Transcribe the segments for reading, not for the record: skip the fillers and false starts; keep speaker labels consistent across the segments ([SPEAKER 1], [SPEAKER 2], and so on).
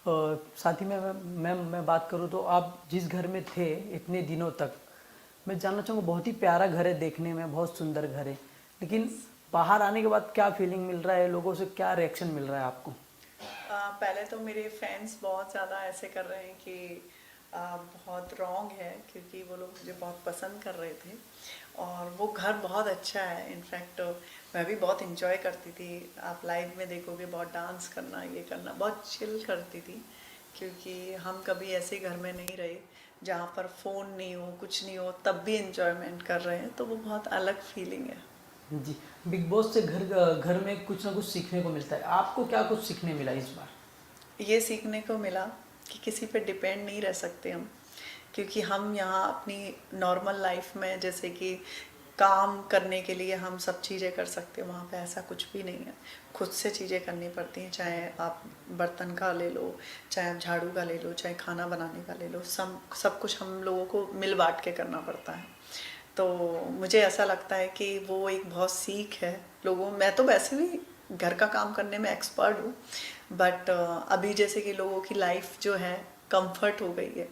[SPEAKER 1] साथ ही में मैं बात करूँ तो आप जिस घर में थे इतने दिनों तक, मैं जानना चाहूँगा, बहुत ही प्यारा घर है देखने में, बहुत सुंदर घर है, लेकिन बाहर आने के बाद क्या फीलिंग मिल रहा है, लोगों से क्या रिएक्शन मिल रहा है आपको?
[SPEAKER 2] पहले तो मेरे फ्रेंड्स बहुत ज़्यादा ऐसे कर रहे हैं कि बहुत रॉन्ग है, क्योंकि वो लोग मुझे बहुत पसंद कर रहे थे। और वो घर बहुत अच्छा है, इनफैक्ट मैं भी बहुत इंजॉय करती थी। आप लाइव में देखोगे, बहुत डांस करना, ये करना, बहुत चिल करती थी। क्योंकि हम कभी ऐसे घर में नहीं रहे जहाँ पर फ़ोन नहीं हो, कुछ नहीं हो, तब भी इंजॉयमेंट कर रहे हैं, तो वो बहुत अलग फीलिंग है।
[SPEAKER 1] जी। बिग बॉस से घर घर में कुछ ना कुछ सीखने को मिलता है, आपको क्या कुछ सीखने मिला इस बार?
[SPEAKER 2] ये सीखने को मिला कि किसी पे डिपेंड नहीं रह सकते हम। क्योंकि हम यहाँ अपनी नॉर्मल लाइफ में, जैसे कि काम करने के लिए हम सब चीज़ें कर सकते हैं, वहाँ पे ऐसा कुछ भी नहीं है। खुद से चीज़ें करनी पड़ती हैं, चाहे आप बर्तन का ले लो, चाहे आप झाड़ू का ले लो, चाहे खाना बनाने का ले लो, सब कुछ हम लोगों को मिल बांट के करना पड़ता है। तो मुझे ऐसा लगता है कि वो एक बहुत सीख है लोगों। मैं तो वैसे भी घर का काम करने में एक्सपर्ट हूँ, बट अभी जैसे कि लोगों की लाइफ जो है कंफर्ट हो गई है,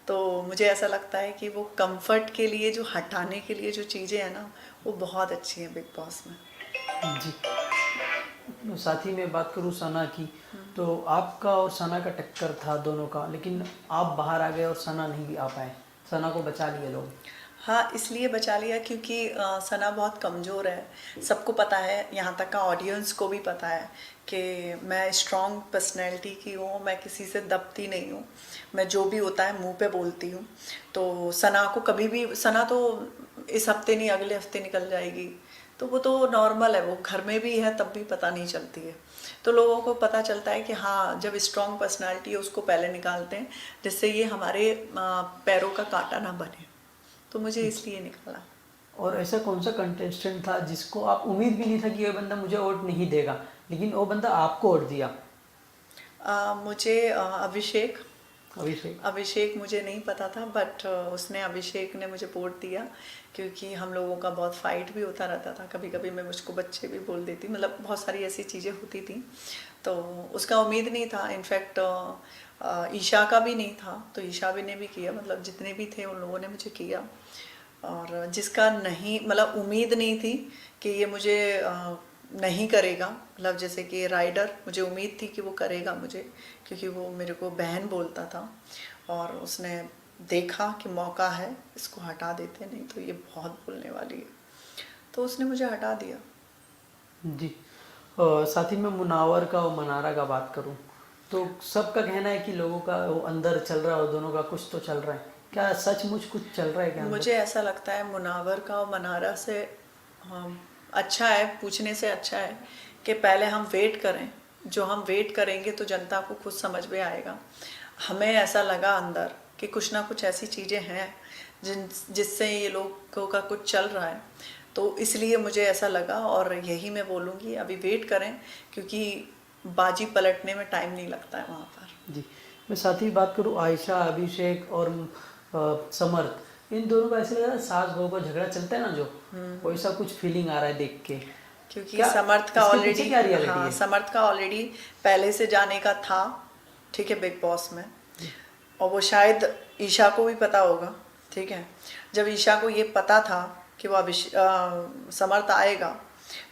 [SPEAKER 2] तो मुझे ऐसा लगता है कि वो कंफर्ट के लिए जो हटाने के लिए जो चीज़ें हैं ना, वो बहुत अच्छी हैं बिग बॉस में।
[SPEAKER 1] जी। साथ ही में बात करूँ सना की, तो आपका और सना का टक्कर था दोनों का, लेकिन आप बाहर आ गए और सना नहीं आ पाए, सना को बचा लिए लोग।
[SPEAKER 2] हाँ, इसलिए बचा लिया क्योंकि सना बहुत कमज़ोर है। सबको पता है, यहाँ तक का ऑडियंस को भी पता है कि मैं स्ट्रॉन्ग पर्सनैलिटी की हूँ, मैं किसी से दबती नहीं हूँ। मैं जो भी होता है मुंह पे बोलती हूँ। तो सना को कभी भी, सना तो इस हफ्ते नहीं अगले हफ्ते निकल जाएगी, तो वो तो नॉर्मल है, वो घर में भी है तब भी पता नहीं चलती है। तो लोगों को पता चलता है कि हाँ, जब स्ट्रॉन्ग पर्सनैलिटी है उसको पहले निकालते हैं, जिससे ये हमारे पैरों का कांटा ना बने। तो मुझे इसलिए निकाला।
[SPEAKER 1] और ऐसा कौन सा कंटेस्टेंट था जिसको आप उम्मीद भी नहीं था कि ये बंदा मुझे वोट नहीं देगा, लेकिन वो बंदा आपको वोट दिया?
[SPEAKER 2] मुझे अभिषेक।
[SPEAKER 1] अभिषेक।
[SPEAKER 2] अभिषेक मुझे नहीं पता था, बट उसने, अभिषेक ने मुझे वोट दिया। क्योंकि हम लोगों का बहुत फाइट भी होता रहता था, कभी कभी मैं मुझको बच्चे भी बोल देती, मतलब बहुत सारी ऐसी चीज़ें होती थी। तो उसका उम्मीद नहीं था, इनफैक्ट ईशा का भी नहीं था, तो ईशा भी ने भी किया, मतलब जितने भी थे उन लोगों ने मुझे किया। और जिसका नहीं, मतलब उम्मीद नहीं थी कि ये मुझे नहीं करेगा, मतलब जैसे कि राइडर, मुझे उम्मीद थी कि वो करेगा मुझे, क्योंकि वो मेरे को बहन बोलता था। और उसने देखा कि मौका है, इसको हटा देते, नहीं तो ये बहुत बोलने वाली है, तो उसने मुझे हटा दिया।
[SPEAKER 1] जी। साथ ही में मुनावर का और मनारा का बात करूं, तो सबका कहना है कि लोगों का वो अंदर चल रहा है और दोनों का कुछ तो चल रहा है, क्या सचमुच कुछ चल रहा है क्या अंदर?
[SPEAKER 2] मुझे ऐसा लगता है मुनावर का और मनारा से, हाँ, अच्छा है, पूछने से अच्छा है कि पहले हम वेट करें। जो हम वेट करेंगे तो जनता को खुद समझ में आएगा। हमें ऐसा लगा अंदर कि कुछ ना कुछ ऐसी चीज़ें हैं जिससे ये लोगों का कुछ चल रहा है, तो इसलिए मुझे ऐसा लगा, और यही मैं बोलूँगी, अभी वेट करें, क्योंकि बाजी पलटने में टाइम नहीं लगता है वहाँ पर।
[SPEAKER 1] जी। मैं साथ ही बात करूं, आयशा, अभिषेक और समर्थ, इन दोनों का ऐसा लग रहा है सास बहू का झगड़ा चलता है ना जो, वैसा कुछ फीलिंग आ रहा है देख के।
[SPEAKER 2] क्योंकि
[SPEAKER 1] क्या
[SPEAKER 2] समर्थ का
[SPEAKER 1] इसके पीछे
[SPEAKER 2] ऑलरेडी,
[SPEAKER 1] क्या रियलिटी
[SPEAKER 2] हाँ,
[SPEAKER 1] है?
[SPEAKER 2] समर्थ का ऑलरेडी पहले से जाने का था, ठीक है, बिग बॉस में। और वो शायद ईशा को भी पता होगा, ठीक है। जब ईशा को ये पता था कि वो समर्थ आएगा,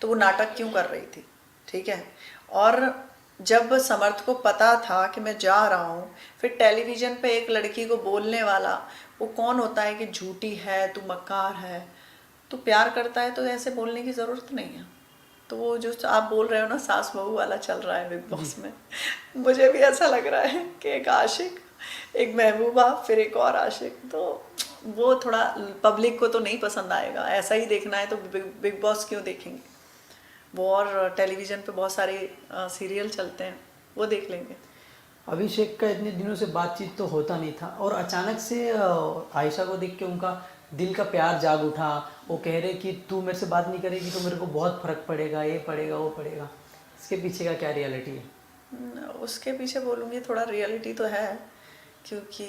[SPEAKER 2] तो वो नाटक क्यों कर रही थी, ठीक है। और जब समर्थ को पता था कि मैं जा रहा हूँ, फिर टेलीविज़न पे एक लड़की को बोलने वाला, वो कौन होता है कि झूठी है, तू मक्कार है। तो प्यार करता है तो ऐसे बोलने की ज़रूरत नहीं है। तो वो जो आप बोल रहे हो ना, सास बहू वाला चल रहा है बिग
[SPEAKER 1] जी।
[SPEAKER 2] बॉस में, मुझे भी ऐसा लग रहा है कि एक आशिक, एक महबूबा, फिर एक और आशिक, तो वो थोड़ा पब्लिक को तो नहीं पसंद आएगा। ऐसा ही देखना है तो बिग बॉस क्यों देखेंगे? वो और टेलीविज़न पे बहुत सारे सीरियल चलते हैं, वो देख लेंगे।
[SPEAKER 1] अभिषेक का इतने दिनों से बातचीत तो होता नहीं था, और अचानक से आयशा को देख के उनका दिल का प्यार जाग उठा। वो कह रहे कि तू मेरे से बात नहीं करेगी तो मेरे को बहुत फर्क पड़ेगा, ये पड़ेगा वो पड़ेगा। इसके पीछे का क्या रियलिटी है?
[SPEAKER 2] उसके पीछे बोलूँगी थोड़ा रियलिटी तो है, क्योंकि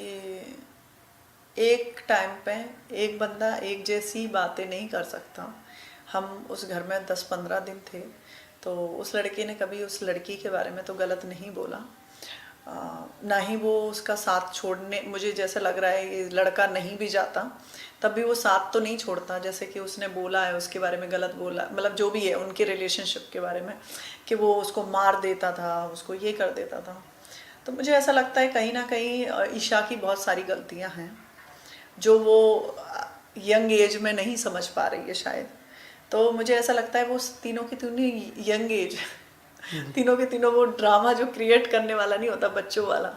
[SPEAKER 2] एक टाइम पे एक बंदा एक जैसी बातें नहीं कर सकता। हम उस घर में 10-15 दिन थे, तो उस लड़के ने कभी उस लड़की के बारे में तो गलत नहीं बोला। ना ही वो उसका साथ छोड़ने, मुझे जैसे लग रहा है ये लड़का नहीं भी जाता तब भी वो साथ तो नहीं छोड़ता, जैसे कि उसने बोला है उसके बारे में, गलत बोला, मतलब जो भी है उनके रिलेशनशिप के बारे में, कि वो उसको मार देता था, उसको ये कर देता था। तो मुझे ऐसा लगता है कहीं ना कहीं ईशा की बहुत सारी गलतियां हैं जो वो यंग एज में नहीं समझ पा रही है शायद। तो मुझे ऐसा लगता है वो तीनों की तीनों यंग एज तीनों के तीनों वो ड्रामा जो क्रिएट करने वाला नहीं होता बच्चों वाला,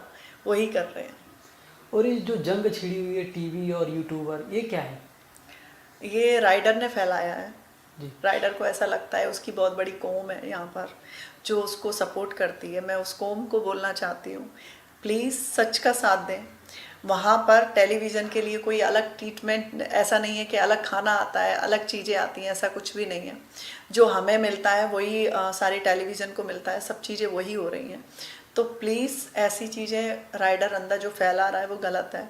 [SPEAKER 2] वही कर रहे हैं।
[SPEAKER 1] और ये जो जंग छिड़ी हुई है टीवी और यूट्यूबर, ये क्या है?
[SPEAKER 2] ये राइडर ने फैलाया है।
[SPEAKER 1] जी।
[SPEAKER 2] राइडर को ऐसा लगता है उसकी बहुत बड़ी कौम है यहाँ पर जो उसको सपोर्ट करती है। मैं उस कौम को बोलना चाहती हूँ, प्लीज़ सच का साथ दें। वहाँ पर टेलीविज़न के लिए कोई अलग ट्रीटमेंट ऐसा नहीं है कि अलग खाना आता है, अलग चीज़ें आती हैं, ऐसा कुछ भी नहीं है। जो हमें मिलता है वही सारे टेलीविज़न को मिलता है, सब चीज़ें वही हो रही हैं। तो प्लीज़ ऐसी चीज़ें राइडर अंदर जो फैला रहा है वो गलत है,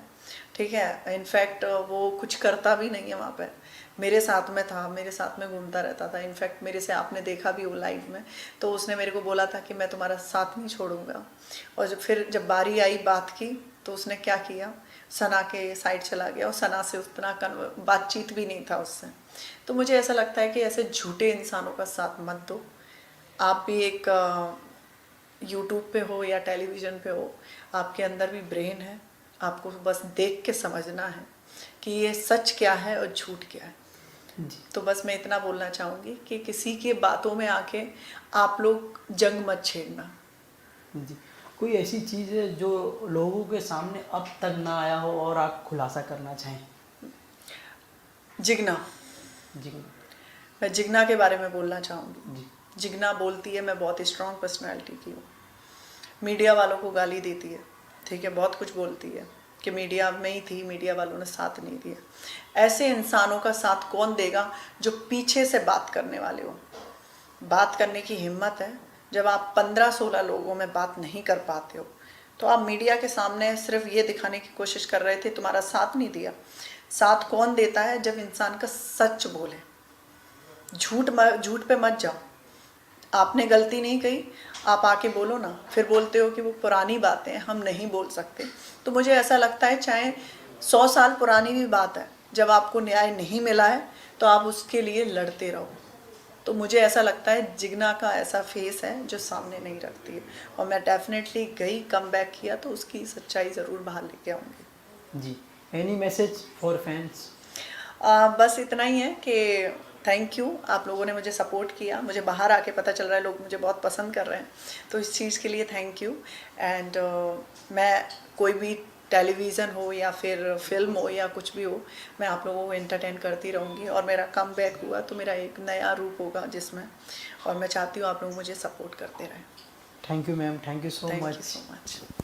[SPEAKER 2] ठीक है। इनफैक्ट वो कुछ करता भी नहीं है वहाँ पे। मेरे साथ में था, मेरे साथ में घूमता रहता था। इनफैक्ट मेरे से आपने देखा भी वो लाइव में, तो उसने मेरे को बोला था कि मैं तुम्हारा साथ नहीं छोड़ूंगा। और जब बारी आई बात की तो उसने क्या किया, सना के साइड चला गया और सना से उतना बातचीत भी नहीं था उससे। तो मुझे ऐसा लगता है कि ऐसे झूठे इंसानों का साथ मत दो। आप भी एक यूट्यूब पे हो या टेलीविज़न पे हो, आपके अंदर भी ब्रेन है, आपको बस देख के समझना है कि ये सच क्या है और झूठ क्या है।
[SPEAKER 1] जी।
[SPEAKER 2] तो बस मैं इतना बोलना चाहूँगी कि किसी के बातों में आके आप लोग जंग मत छेड़ना।
[SPEAKER 1] जी। कोई ऐसी चीज़ है जो लोगों के सामने अब तक ना आया हो और आप खुलासा करना चाहें?
[SPEAKER 2] जिगना,
[SPEAKER 1] जी।
[SPEAKER 2] मैं जिगना के बारे में बोलना चाहूँगी।
[SPEAKER 1] जी।
[SPEAKER 2] जिगना बोलती है मैं बहुत स्ट्रॉन्ग पर्सनैलिटी की हूँ। मीडिया वालों को गाली देती है, ठीक है, बहुत कुछ बोलती है कि मीडिया में ही थी, मीडिया वालों ने साथ नहीं दिया। ऐसे इंसानों का साथ कौन देगा जो पीछे से बात करने वाले हो। बात करने की हिम्मत है, जब आप 15-16 लोगों में बात नहीं कर पाते हो तो आप मीडिया के सामने सिर्फ ये दिखाने की कोशिश कर रहे थे तुम्हारा साथ नहीं दिया। साथ कौन देता है, जब इंसान का सच बोले। झूठ पे मत जाओ। आपने गलती नहीं कही, आप आके बोलो ना, फिर बोलते हो कि वो पुरानी बातें हम नहीं बोल सकते। तो मुझे ऐसा लगता है चाहे 100 साल पुरानी भी बात है, जब आपको न्याय नहीं मिला है तो आप उसके लिए लड़ते रहो। तो मुझे ऐसा लगता है जिगना का ऐसा फेस है जो सामने नहीं रखती है, और मैं डेफिनेटली गई, कम बैक किया तो उसकी सच्चाई ज़रूर बाहर लेके आऊँगी।
[SPEAKER 1] जी। Any message for fans?
[SPEAKER 2] बस इतना ही है कि थैंक यू, आप लोगों ने मुझे सपोर्ट किया। मुझे बाहर आके पता चल रहा है लोग मुझे बहुत पसंद कर रहे हैं, तो इस चीज़ के लिए थैंक यू। एंड मैं कोई भी टेलीविज़न हो या फिर फिल्म हो या कुछ भी हो, मैं आप लोगों को एंटरटेन करती रहूँगी। और मेरा कम बैक हुआ तो मेरा एक नया रूप होगा जिसमें, और मैं चाहती हूँ आप लोग मुझे सपोर्ट करते रहें।
[SPEAKER 1] Thank you ma'am, thank you so
[SPEAKER 2] thank you
[SPEAKER 1] much.
[SPEAKER 2] So much.